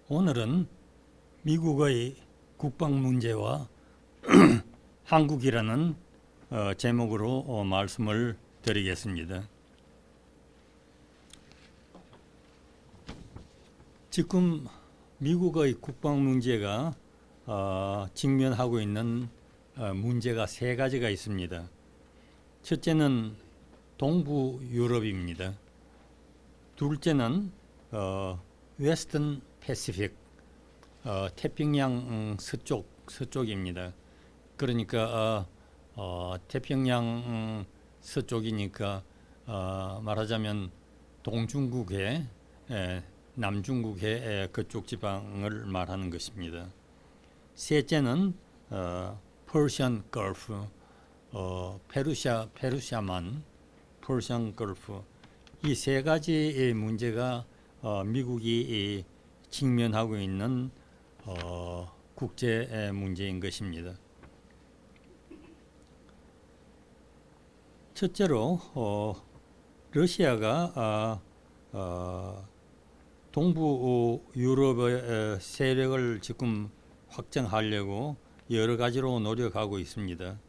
오늘은 미국의 국방 문제와 한국이라는 제목으로 말씀을 드리겠습니다. 지금 미국의 국방 문제가 직면하고 있는 문제가 세 가지가 있습니다. 첫째는 동부 유럽입니다. 둘째는 웨스턴 패시픽, 태평양 서쪽입니다. 그러니까 태평양 서쪽이니까 말하자면 동중국해, 남중국해 그쪽 지방을 말하는 것입니다. 셋째는 퍼시안 걸프, 페르시아만, 퍼시안 걸프. 이 세 가지의 문제가 미국이 직면하고 있는 국제 문제인 것입니다. 첫째로 러시아가 동부 유럽의 세력을 지금 확장하려고 여러 가지로 노력하고 있습니다.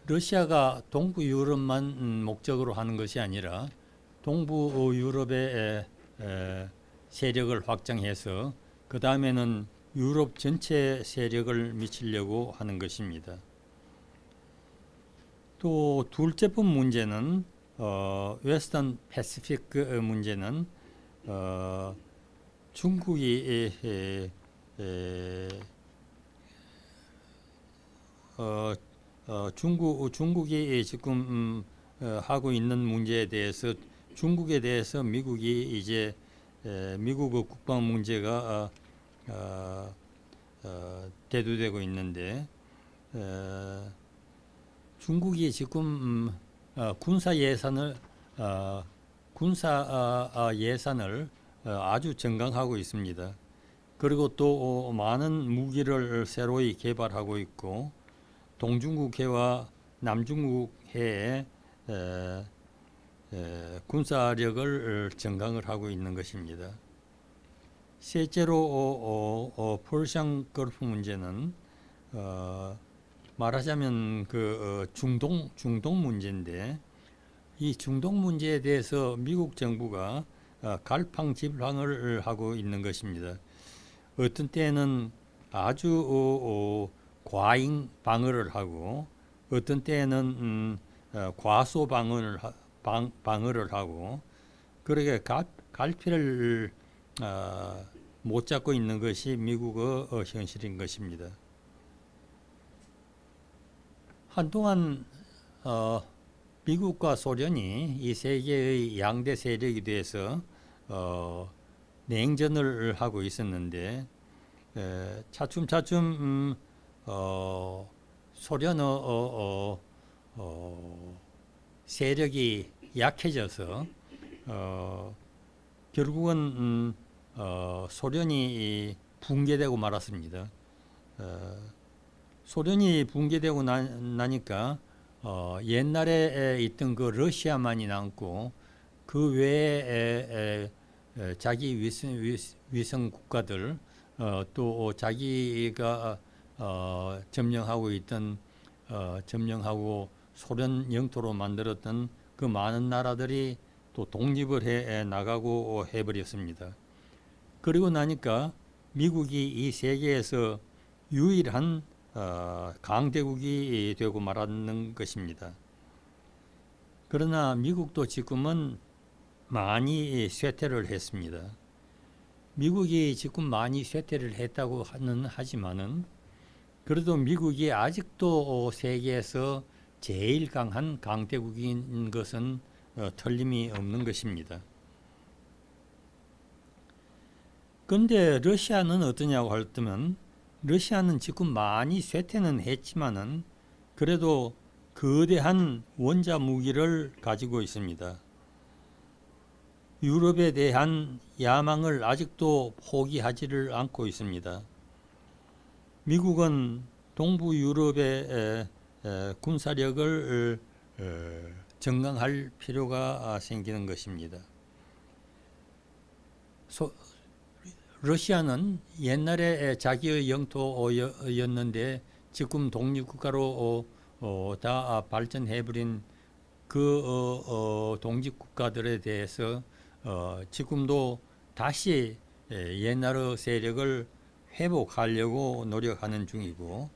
러시아가 동부 유럽만 목적으로 하는 것이 아니라 동부 유럽의 세력을 확장해서 그 다음에는 유럽 전체 세력을 미치려고 하는 것입니다. 또 둘째뿐 문제는 웨스턴 패시픽 문제는 중국이 중국이 지금 하고 있는 문제에 대해서 중국에 대해서 미국이 이제 미국의 국방 문제가 대두되고 있는데 중국이 지금 군사 예산을 아주 증강하고 있습니다. 그리고 또 많은 무기를 새로이 개발하고 있고 동중국해와 남중국해에 군사력을 증강을 하고 있는 것입니다. 셋째로 퍼시안 걸프 문제는 말하자면 중동 문제인데 이 중동 문제에 대해서 미국 정부가 갈팡질팡을 하고 있는 것입니다. 어떤 때는 아주 과잉 방어를 하고 어떤 때는 과소 방어를 하고 그렇게 갈피를 못 잡고 있는 것이 미국의 현실인 것입니다. 한동안 미국과 소련이 이 세계의 양대 세력이 돼서 냉전을 하고 있었는데 차츰차츰 소련의 세력이 약해져서 결국은 소련이 붕괴되고 말았습니다. 소련이 붕괴되고 나니까 옛날에 있던 그 러시아만이 남고 그 외에 자기 위성 국가들 또 자기가 점령하고 있던 점령하고 소련 영토로 만들었던 그 많은 나라들이 또 독립을 해 나가고 해버렸습니다. 그리고 나니까 미국이 이 세계에서 유일한 강대국이 되고 말았는 것입니다. 그러나 미국도 지금은 많이 쇠퇴를 했습니다. 미국이 지금 많이 쇠퇴를 했다고 하지만은 그래도 미국이 아직도 세계에서 제일 강한 강대국인 것은 틀림이 없는 것입니다. 그런데 러시아는 어떠냐고 할 때면 러시아는 지금 많이 쇠퇴는 했지만은 그래도 거대한 원자 무기를 가지고 있습니다. 유럽에 대한 야망을 아직도 포기하지를 않고 있습니다. 미국은 동부 유럽의 군사력을 증강할 필요가 생기는 것입니다. 러시아는 옛날에 자기의 영토였는데 지금 독립국가로 다 발전해버린 그 독립국가들에 대해서 지금도 다시 옛날의 세력을 회복하려고 노력하는 중이고,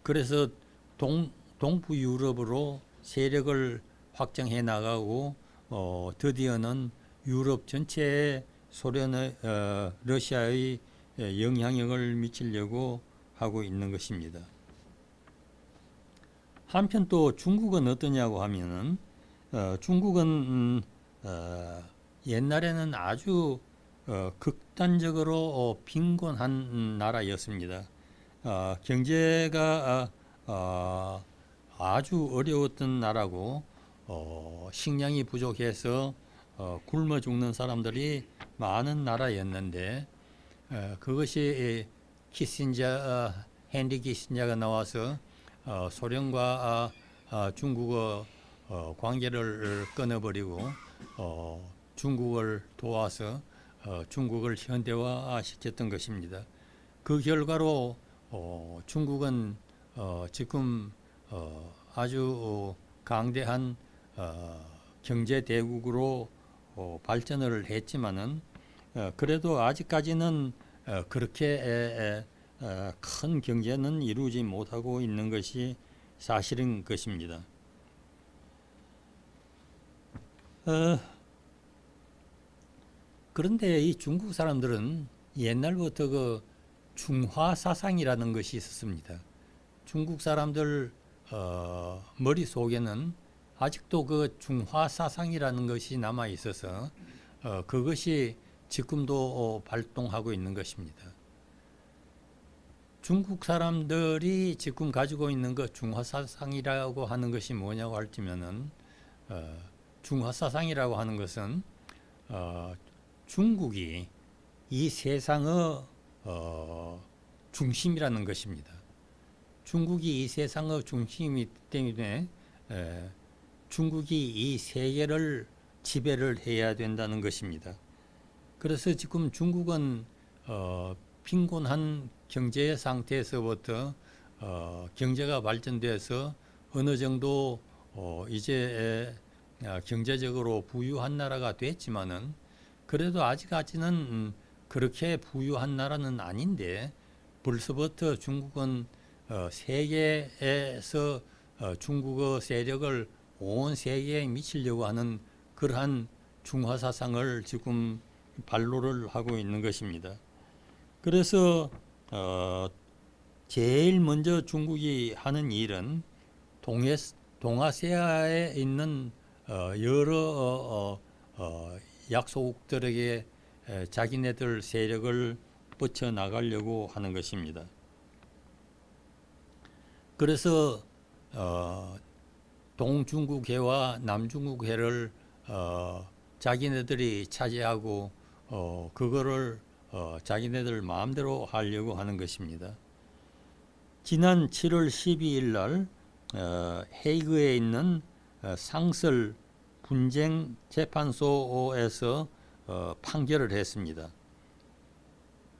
그래서 동부 유럽으로 세력을 확장해 나가고 드디어는 유럽 전체에 소련의 러시아의 영향력을 미치려고 하고 있는 것입니다. 한편 또 중국은 어떠냐고 하면은 중국은 옛날에는 아주 극단적으로 빈곤한 나라였습니다. 경제가 아주 어려웠던 나라고 식량이 부족해서 굶어 죽는 사람들이 많은 나라였는데 그것이 헨리 키신저가 나와서 소련과 중국의 관계를 끊어버리고 중국을 도와서 중국을 현대화시켰던 것입니다. 그 결과로 중국은 지금 아주 강대한 경제 대국으로 발전을 했지만은 그래도 아직까지는 그렇게 큰 경제는 이루지 못하고 있는 것이 사실인 것입니다. 그런데 이 중국 사람들은 옛날부터 그 중화 사상이라는 것이 있었습니다. 중국 사람들 머릿속에는 아직도 그 중화 사상이라는 것이 남아 있어서 그것이 지금도 발동하고 있는 것입니다. 중국 사람들이 지금 가지고 있는 그 중화 사상이라고 하는 것이 뭐냐고 할지면은 중화 사상이라고 하는 것은 중국이 이 세상의 중심이라는 것입니다. 중국이 이 세상의 중심이기 때문에 중국이 이 세계를 지배를 해야 된다는 것입니다. 그래서 지금 중국은 빈곤한 경제 상태에서부터 경제가 발전돼서 어느 정도 이제 경제적으로 부유한 나라가 됐지만은 그래도 아직까지는 그렇게 부유한 나라는 아닌데 벌써부터 중국은 세계에서 중국의 세력을 온 세계에 미치려고 하는 그러한 중화 사상을 지금 발로를 하고 있는 것입니다. 그래서 제일 먼저 중국이 하는 일은 동아시아에 있는 여러 약소국들에게 자기네들 세력을 뻗쳐 나가려고 하는 것입니다. 그래서 동중국해와 남중국해를 자기네들이 차지하고 그거를 자기네들 마음대로 하려고 하는 것입니다. 지난 7월 12일 날 헤이그에 있는 상설 분쟁 재판소에서 판결을 했습니다.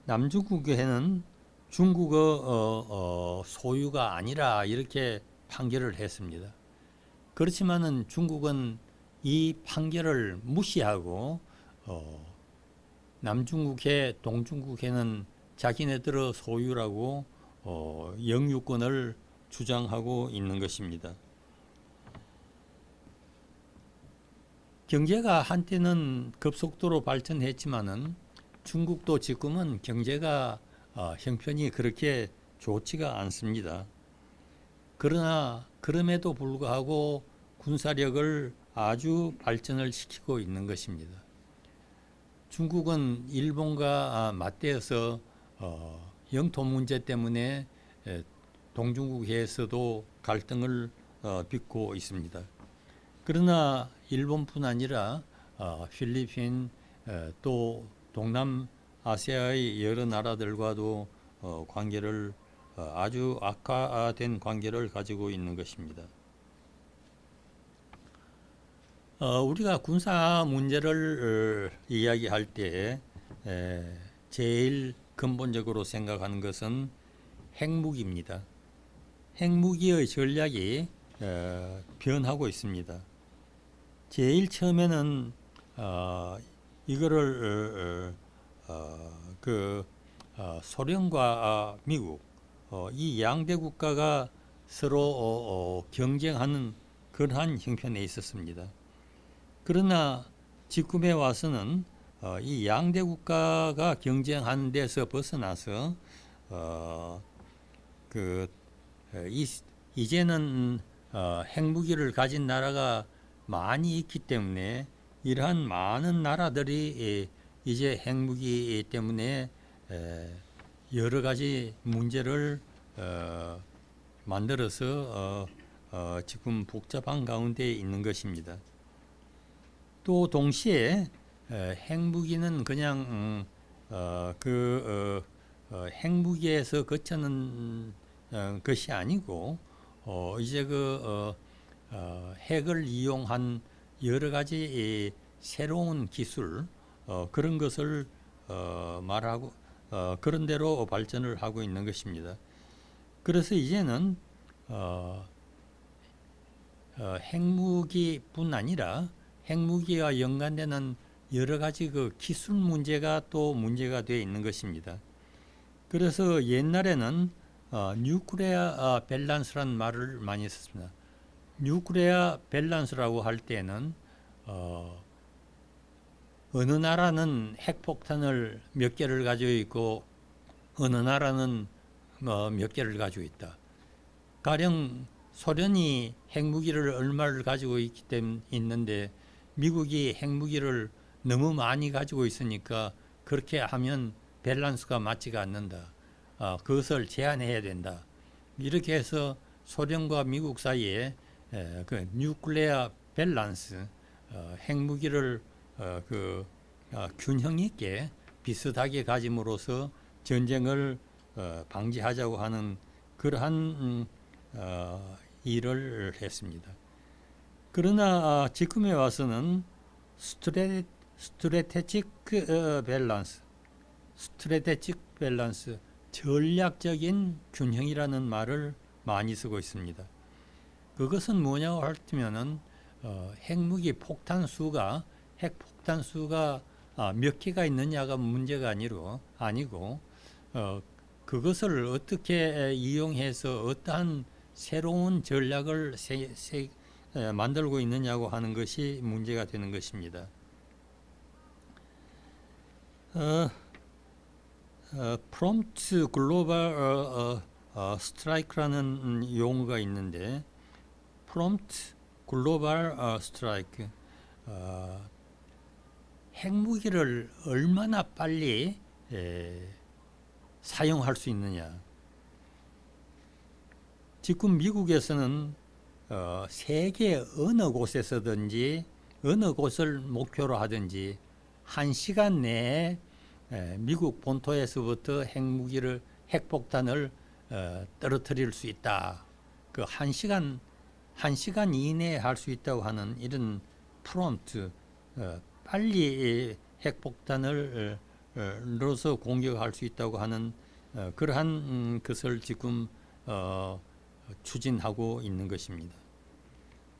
남중국해는 중국의 소유가 아니라 이렇게 판결을 했습니다. 그렇지만은 중국은 이 판결을 무시하고 남중국해, 동중국해는 자기네들의 소유라고 영유권을 주장하고 있는 것입니다. 경제가 한때는 급속도로 발전했지만은 중국도 지금은 경제가 형편이 그렇게 좋지가 않습니다. 그러나 그럼에도 불구하고 군사력을 아주 발전을 시키고 있는 것입니다. 중국은 일본과 맞대어서 영토 문제 때문에 동중국해에서도 갈등을 빚고 있습니다. 그러나 일본뿐 아니라 필리핀 또 동남아시아의 여러 나라들과도 관계를 아주 악화된 관계를 가지고 있는 것입니다. 우리가 군사 문제를 이야기할 때 제일 근본적으로 생각하는 것은 핵무기입니다. 핵무기의 전략이 변하고 있습니다. 제일 처음에는 이거를 소련과 미국 이 양대 국가가 서로 경쟁하는 그러한 형편에 있었습니다. 그러나 지금에 와서는 이 양대 국가가 경쟁하는 데서 벗어나서 이제는 핵무기를 가진 나라가 많이 있기 때문에 이러한 많은 나라들이 이제 핵무기 때문에 여러 가지 문제를 만들어서 지금 복잡한 가운데 있는 것입니다. 또 동시에 핵무기는 그냥 핵무기에서 그치는 것이 아니고 이제 핵을 이용한 여러 가지 새로운 기술 그런 것을 말하고 그런 대로 발전을 하고 있는 것입니다. 그래서 이제는 핵무기뿐 아니라 핵무기와 연관되는 여러 가지 그 기술 문제가 또 문제가 되어 있는 것입니다. 그래서 옛날에는 뉴클레어 밸런스라는 말을 많이 썼습니다. 뉴클레어 밸런스라고 할 때는 어느 나라는 핵폭탄을 몇 개를 가지고 있고 어느 나라는 몇 개를 가지고 있다. 가령 소련이 핵무기를 얼마를 가지고 있기 때문에 있는데 미국이 핵무기를 너무 많이 가지고 있으니까 그렇게 하면 밸런스가 맞지가 않는다. 그것을 제한해야 된다. 이렇게 해서 소련과 미국 사이에 그 뉴클레어 밸런스 핵무기를 균형 있게 비슷하게 가짐으로써 전쟁을 방지하자고 하는 그러한 일을 했습니다. 그러나 지금에 와서는 스트레테직 밸런스, 전략적인 균형이라는 말을 많이 쓰고 있습니다. 그것은 뭐냐고 하면은 핵무기 폭탄수가 몇 개가 있느냐가 문제가 아니고 그것을 어떻게 이용해서 어떠한 새로운 전략을 만들고 있느냐고 하는 것이 문제가 되는 것입니다. 프롬프트 글로벌 스트라이크라는 용어가 있는데 프롬프트 글로벌 스트라이크 핵무기를 얼마나 빨리 사용할 수 있느냐. 지금 미국에서는 세계 어느 곳에서든지 어느 곳을 목표로 하든지 1시간 내에 미국 본토에서부터 핵폭탄을 떨어뜨릴 수 있다. 그 1시간 이내에 할 수 있다고 하는 이런 프롬프트 빨리 핵폭탄을 넣어서 공격할 수 있다고 하는 그러한 것을 지금 추진하고 있는 것입니다.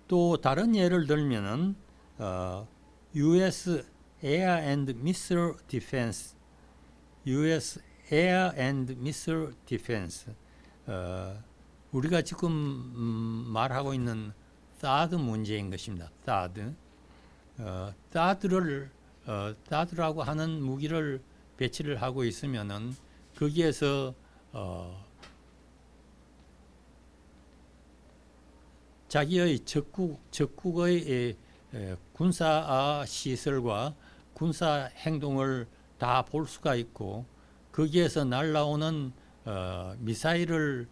또 다른 예를 들면은 US Air and Missile Defense, US Air and Missile Defense, 우리가 지금 말하고 있는 THAAD 문제인 것입니다. THAAD라고 하는 무기를 배치를 하고 있으면은 거기에서 자기의 적국의 군사 시설과 군사 행동을 다 볼 수가 있고 거기에서 날아오는 미사일을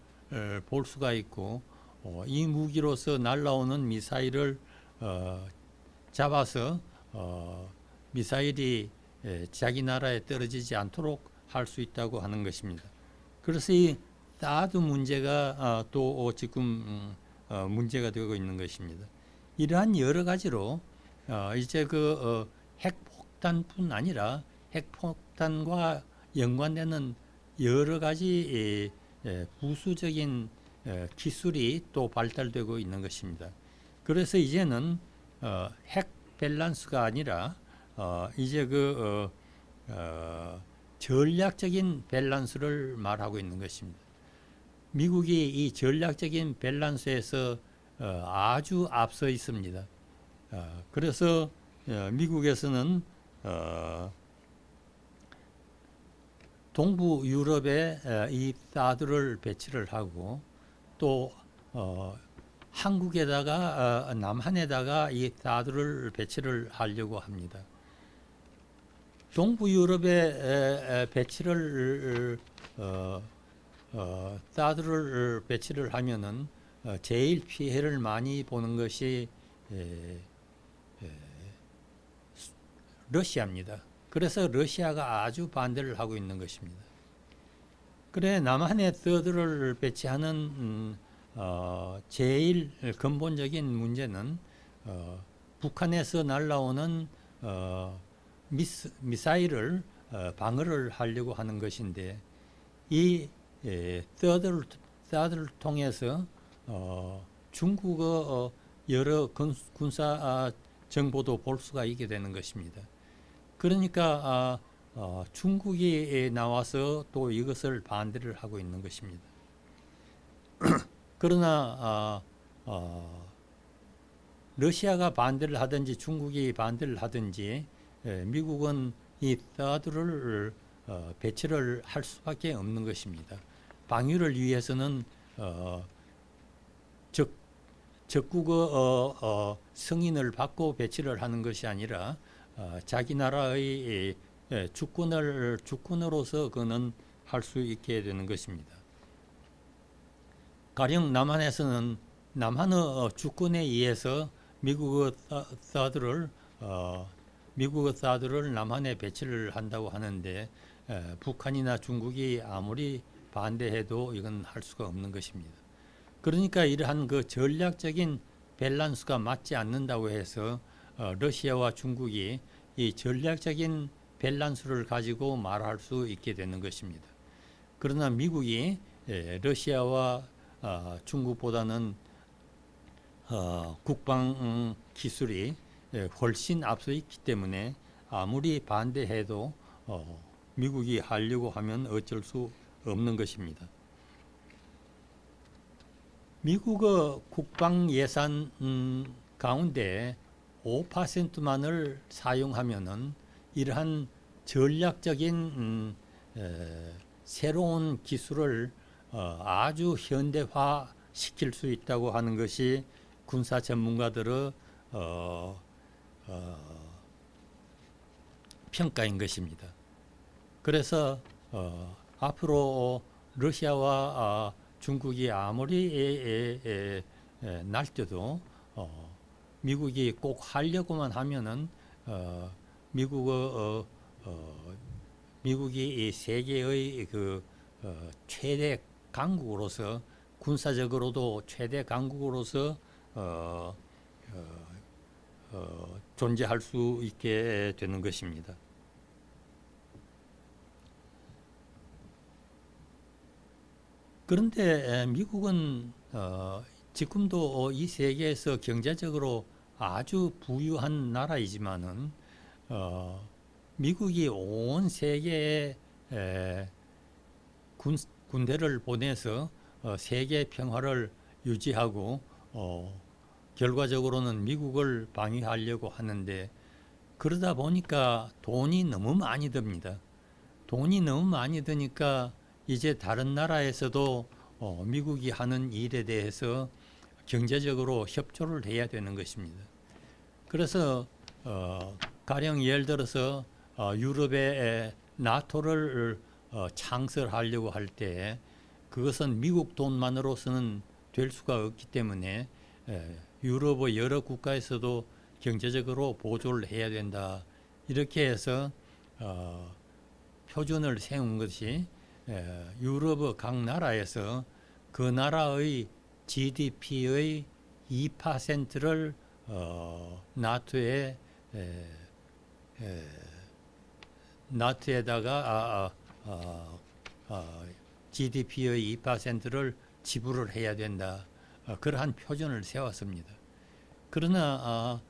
볼 수가 있고 이 무기로서 날아오는 미사일을 잡아서 미사일이 자기 나라에 떨어지지 않도록 할 수 있다고 하는 것입니다. 그래서 이 THAAD 문제가 또 지금 문제가 되고 있는 것입니다. 이러한 여러 가지로 이제 핵폭탄뿐 아니라 핵폭탄 핵폭탄과 연관되는 여러 가지 부수적인 기술이 또 발달되고 있는 것입니다. 그래서 이제는 핵 밸런스가 아니라 이제 전략적인 밸런스를 말하고 있는 것입니다. 미국이 이 전략적인 밸런스에서 아주 앞서 있습니다. 그래서 미국에서는 동부 유럽에 이 사드를 배치를 하고 또 한국에다가 남한에다가 이 사드를 배치를 하려고 합니다. 동부 유럽에 배치를 사드를 배치를 하면은 제일 피해를 많이 보는 것이 러시아입니다. 그래서 러시아가 아주 반대를 하고 있는 것입니다. 그래 남한에 사드를 배치하는 제일 근본적인 문제는 북한에서 날라오는 미사일을 방어를 하려고 하는 것인데 이 사드를 통해서 중국의 여러 군사 정보도 볼 수가 있게 되는 것입니다. 그러니까 중국이 나와서 또 이것을 반대를 하고 있는 것입니다. 그러나 러시아가 반대를 하든지 중국이 반대를 하든지 미국은 이 사드를 배치를 할 수밖에 없는 것입니다. 방위를 위해서는 적국의 승인을 받고 배치를 하는 것이 아니라 자기 나라의 주권으로서 그는 할 수 있게 되는 것입니다. 가령 남한에서는 남한의 주권에 의해서 미국의 사드를 남한에 배치를 한다고 하는데 북한이나 중국이 아무리 반대해도 이건 할 수가 없는 것입니다. 그러니까 이러한 그 전략적인 밸런스가 맞지 않는다고 해서 러시아와 중국이 이 전략적인 밸런스를 가지고 말할 수 있게 되는 것입니다. 그러나 미국이 러시아와 중국보다는 국방 기술이 훨씬 앞서 있기 때문에 아무리 반대해도 미국이 하려고 하면 어쩔 수 없는 것입니다. 미국의 국방 예산 가운데 5%만을 사용하면은 이러한 전략적인 새로운 기술을 아주 현대화 시킬 수 있다고 하는 것이 군사 전문가들의 평가인 것입니다. 그래서 앞으로 러시아와 중국이 아무리 날뛰어도 미국이 꼭 하려고만 하면은 미국이 이 세계의 최대 강국으로서 군사적으로도 최대 강국으로서 존재할 수 있게 되는 것입니다. 그런데 미국은 지금도 이 세계에서 경제적으로 아주 부유한 나라이지만은 미국이 온 세계에 군대를 보내서 세계 평화를 유지하고 결과적으로는 미국을 방위하려고 하는데 그러다 보니까 돈이 너무 많이 듭니다. 돈이 너무 많이 드니까 이제 다른 나라에서도 미국이 하는 일에 대해서 경제적으로 협조를 해야 되는 것입니다. 그래서 가령 예를 들어서 유럽의 나토를 창설하려고 할 때 그것은 미국 돈만으로서는 될 수가 없기 때문에 유럽의 여러 국가에서도 경제적으로 보조를 해야 된다. 이렇게 해서 표준을 세운 것이 유럽의 각 나라에서 그 나라의 GDP의 2%를 나토에 나토에다가 GDP의 2%를 지불을 해야 된다. 그러한 표준을 세웠습니다. 그러나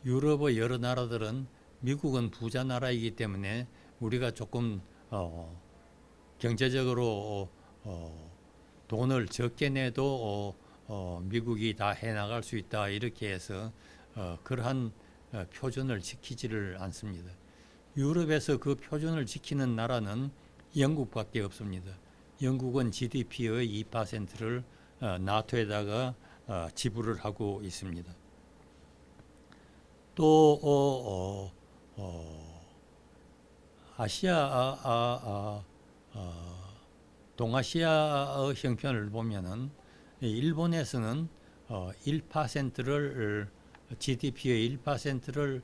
유럽의 여러 나라들은 미국은 부자 나라이기 때문에 우리가 조금 경제적으로 돈을 적게 내도 미국이 다 해나갈 수 있다 이렇게 해서 그러한 표준을 지키지를 않습니다. 유럽에서 그 표준을 지키는 나라는 영국밖에 없습니다. 영국은 GDP의 2%를 나토에다가 지불을 하고 있습니다. 또 아시아, 동아시아의 형편을 보면은 일본에서는 1%를 GDP의 1%를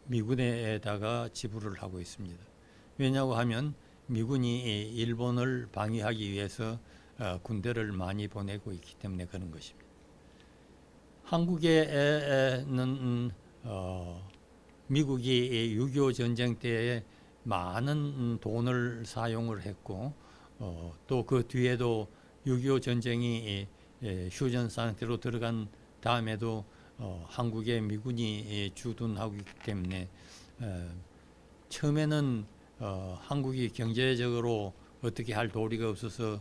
미군에다가 지불을 하고 있습니다. 왜냐고 하면 미군이 일본을 방위하기 위해서 군대를 많이 보내고 있기 때문에 그런 것입니다. 한국에는 미국이 6.25 전쟁 때에 많은 돈을 사용을 했고 또 그 뒤에도 6.25 전쟁이 휴전 상태로 들어간 다음에도 한국에 미군이 주둔하고 있기 때문에 처음에는 한국이 경제적으로 어떻게 할 도리가 없어서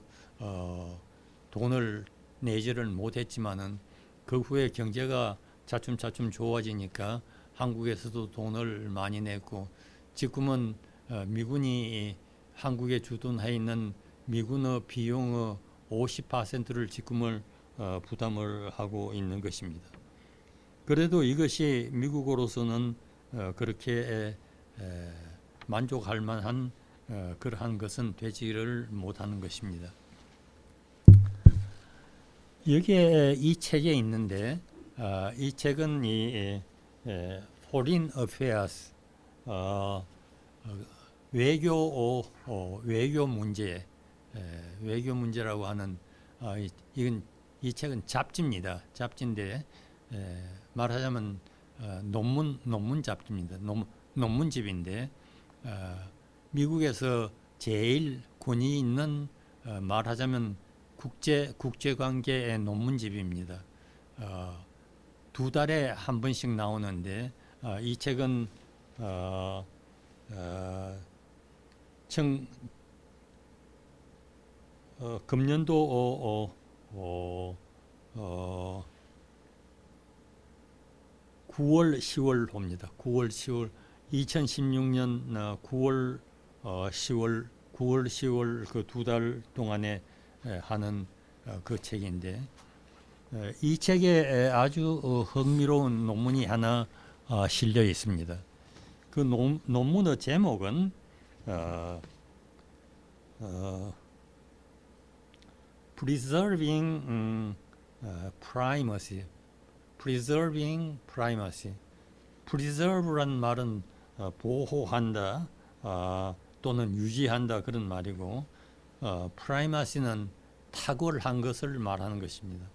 돈을 내지를 못했지만은 그 후에 경제가 차츰차츰 좋아지니까 한국에서도 돈을 많이 냈고 지금은 미군이 한국에 주둔해 있는 미군의 비용의 50%를 지금을 부담을 하고 있는 것입니다. 그래도 이것이 미국으로서는 그렇게 만족할 만한 그러한 것은 되지를 못하는 것입니다. 여기에 이 책에 있는데 이 책은 이 Foreign Affairs 외교 문제 외교 문제라고 하는 이 책은 잡지입니다. 잡지인데 말하자면 논문 잡지입니다. 논문집인데 미국에서 제일 권위 있는 말하자면 국제관계의 논문집입니다. 2달에 한 번씩 나오는데 이 책은 금년도 9월, 10월 봅니다. 9월, 10월 2016년 9월, 10월, 9월, 10월 그 2달 동안에 하는 그 책인데 이 책에 아주 흥미로운 논문이 하나 실려 있습니다. 그 논문의 제목은 Preserving Primacy. Preserving Primacy. Preserve란 말은 보호한다 또는 유지한다 그런 말이고 Primacy는 탁월한 것을 말하는 것입니다.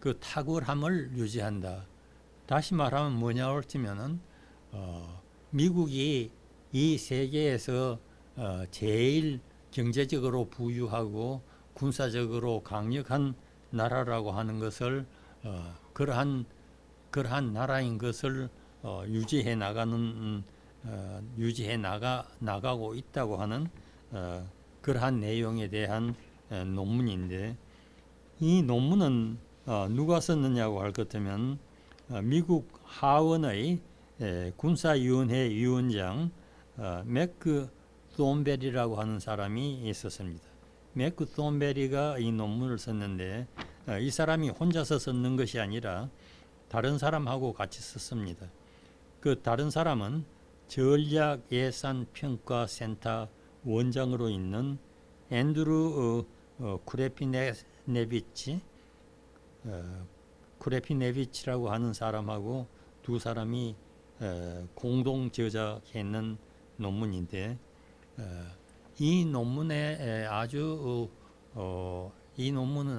그 탁월함을 유지한다. 다시 말하면 뭐냐고 하면은 미국이 이 세계에서 제일 경제적으로 부유하고 군사적으로 강력한 나라라고 하는 것을 그러한 나라인 것을 유지해 나가고 있다고 하는 그러한 내용에 대한 논문인데 이 논문은 누가 썼느냐고 할 것 같으면 미국 하원의 군사위원회 위원장 매크 톰베리라고 하는 사람이 있었습니다. 매크 톰베리가 이 논문을 썼는데 이 사람이 혼자서 썼는 것이 아니라 다른 사람하고 같이 썼습니다. 그 다른 사람은 전략예산평가센터 원장으로 있는 앤드루 쿠레피네비치라고 하는 사람하고 두 사람이 공동 저작했는 논문인데 이 논문에 이 논문은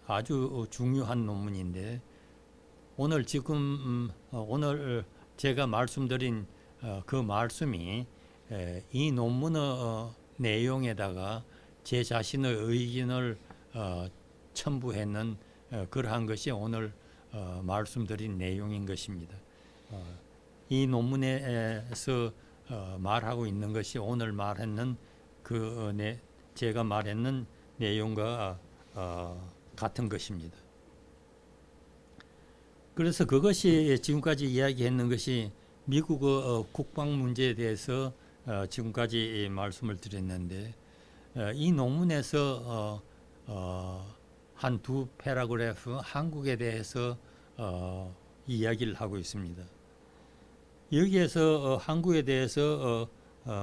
아주 중요한 논문인데 오늘 지금 오늘 제가 말씀드린 그 말씀이 이 논문의 내용에다가 제 자신의 의견을 첨부했는 그러한 것이 오늘 말씀드린 내용인 것입니다. 이 논문에서 말하고 있는 것이 오늘 말했는 제가 말했는 내용과 같은 것입니다. 그래서 그것이 지금까지 이야기했는 것이 미국의 국방 문제에 대해서 지금까지 말씀을 드렸는데 이 논문에서 한 두 패러그래프 한국에 대해서 이야기를 하고 있습니다. 여기에서 한국에 대해서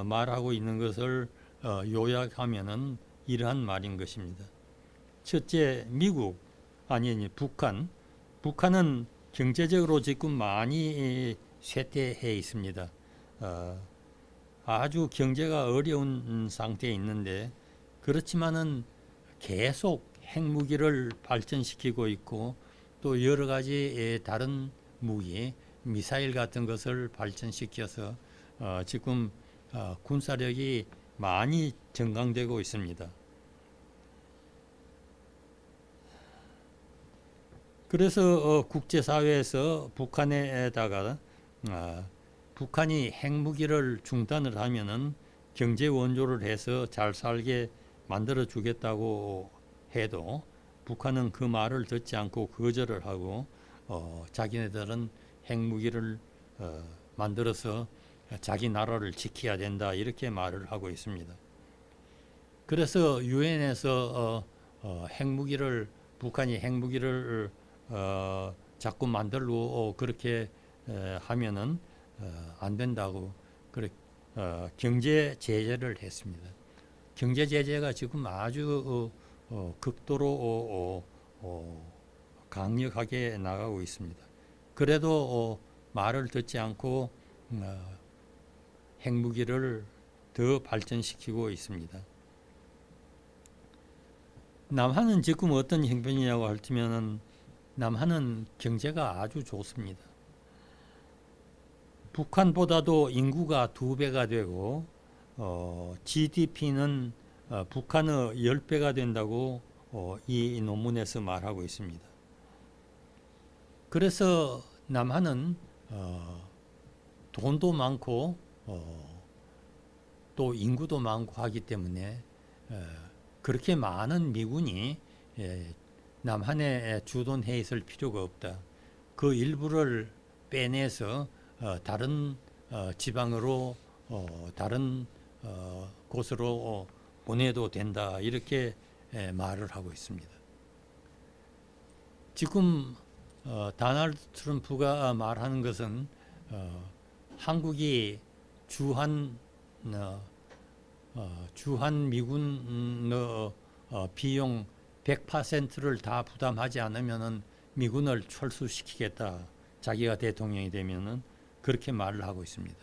말하고 있는 것을 요약하면은 이러한 말인 것입니다. 첫째, 북한은 경제적으로 지금 많이 쇠퇴해 있습니다. 아주 경제가 어려운 상태에 있는데 그렇지만은 계속 핵무기를 발전시키고 있고 또 여러 가지 다른 무기, 미사일 같은 것을 발전시켜서 지금 군사력이 많이 증강되고 있습니다. 그래서 국제사회에서 북한에다가 북한이 핵무기를 중단을 하면은 경제 원조를 해서 잘 살게 만들어 주겠다고 해도 북한은 그 말을 듣지 않고 거절을 하고 자기네들은 핵무기를 만들어서 자기 나라를 지켜야 된다 이렇게 말을 하고 있습니다. 그래서 유엔에서 북한이 핵무기를 자꾸 만들고 그렇게 하면은 안 된다고 경제 제재를 했습니다. 경제 제재가 지금 아주 극도로 강력하게 나가고 있습니다. 그래도 말을 듣지 않고 핵무기를 더 발전시키고 있습니다. 남한은 지금 어떤 형편이냐고 하면 남한은 경제가 아주 좋습니다. 북한보다도 인구가 2배가 되고 GDP는 북한의 10배가 된다고 이 논문에서 말하고 있습니다. 그래서 남한은 돈도 많고 또 인구도 많고 하기 때문에 그렇게 많은 미군이 남한에 주둔해 있을 필요가 없다. 그 일부를 빼내서 다른 지방으로 다른 곳으로 보내도 된다. 이렇게 말을 하고 있습니다. 지금 도널드 트럼프가 말하는 것은 한국이 주한 미군의 비용 100%를 다 부담하지 않으면은 미군을 철수시키겠다. 자기가 대통령이 되면은 그렇게 말을 하고 있습니다.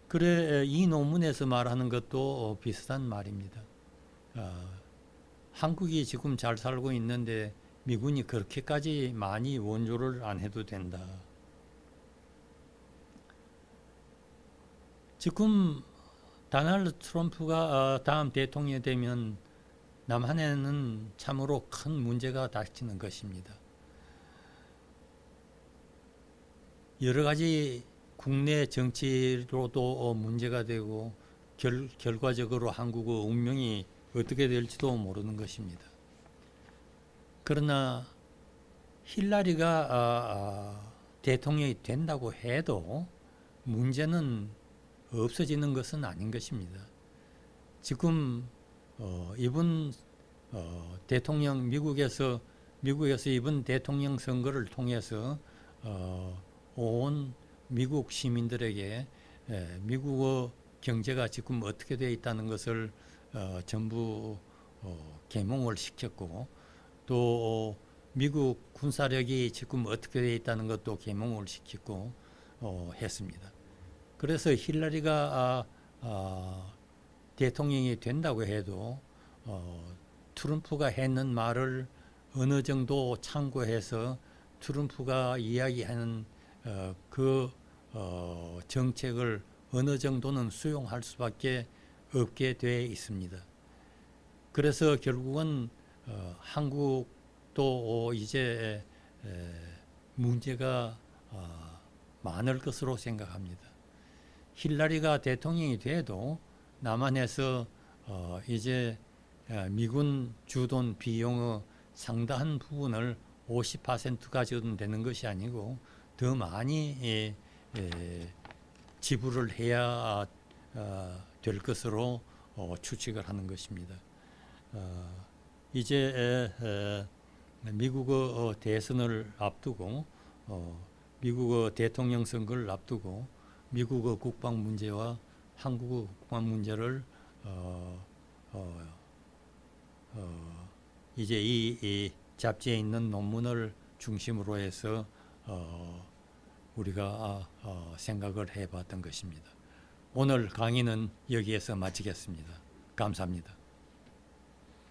그래 이 논문에서 말하는 것도 비슷한 말입니다. 한국이 지금 잘 살고 있는데 미군이 그렇게까지 많이 원조를 안 해도 된다. 지금 도널드 트럼프가 다음 대통령이 되면 남한에는 참으로 큰 문제가 닥치는 것입니다. 여러 가지 국내 정치로도 문제가 되고 결과적으로 한국의 운명이 어떻게 될지도 모르는 것입니다. 그러나 힐러리가 대통령이 된다고 해도 문제는 없어지는 것은 아닌 것입니다. 지금 이번 대통령 미국에서 이번 대통령 선거를 통해서 온 미국 시민들에게 미국의 경제가 지금 어떻게 되어 있다는 것을 전부 계몽을 시켰고 또 미국 군사력이 지금 어떻게 되어 있다는 것도 계몽을 시키고 했습니다. 그래서 힐러리가 대통령이 된다고 해도 트럼프가 했는 말을 어느 정도 참고해서 트럼프가 이야기하는 그 정책을 어느 정도는 수용할 수밖에 없게 되어 있습니다. 그래서 결국은 한국도 이제 문제가 많을 것으로 생각합니다. 힐러리가 대통령이 돼도 남한에서 이제 미군 주돈 비용의 상당한 부분을 50% 가져도 되는 것이 아니고 더 많이 지불을 해야 될 것으로 추측을 하는 것입니다. 이제 미국의 대선을 앞두고 미국의 대통령 선거를 앞두고 미국의 국방 문제와 한국의 국방 문제를 이제 이 잡지에 있는 논문을 중심으로 해서 우리가 생각을 해봤던 것입니다. 오늘 강의는 여기에서 마치겠습니다. 감사합니다.